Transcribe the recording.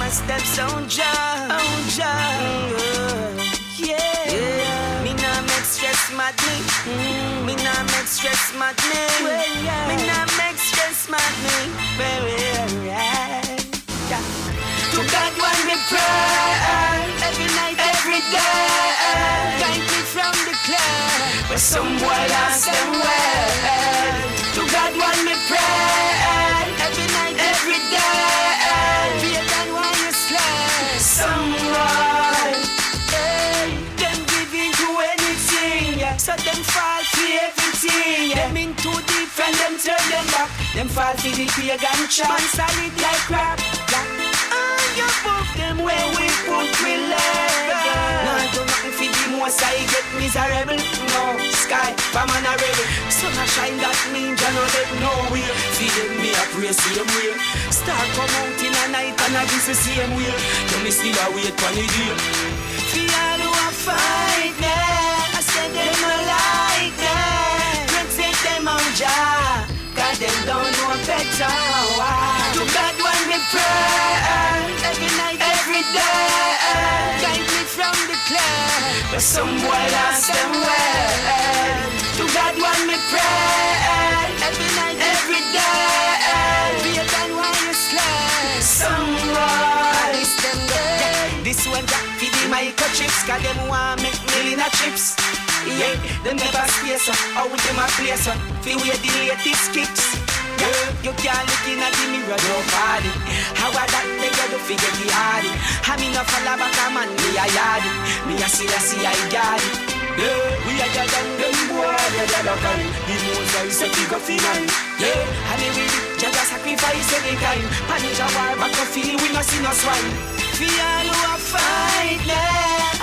my steps on Jah, yeah. Me nah make stress mad me. Me nah make stress mad me. Me nah make stress mad me. To God one me pray every night, every day. Guide me from the cloud where some boy lost them way. To God one me pray every night, every day. Fear than why you slay someone. Them give in to anything, yeah. So them fall for everything, yeah. Them in too deep and them turn them back. Them fall for the pagan trap. Man solid like crap, yeah. You put them where we put we love. Nah, do nothing for the most I get miserable. No, sky, from an rebel. Sun a shine that means I know that no way. Feed them me a pray same way. Star come out in a night and I give the same way. You me still a wait for the day. For all who a fight me, I said them a like me. Protect them on Jah, cause them don't know better. To God one me pray every night, every day. Guide me from the cloud where some boy lost them way. To God one me pray every night, every day. Fear than why you slay someone. This one got for the microchips, cause them want make million chips. Yeah, them never space up, how would them a place up? Feel where the latest kicks. Yeah, you can't look in at the mirror, nobody. How are that they got to figure the hardy? I mean, no follow back a man, me a yardy. Me a see I got it. Yeah, we are just on them boy, we are just on the most I say we go final. Yeah, and we just sacrifice any time. Punish a war, back to feel we no see no swine. We all who a fight them.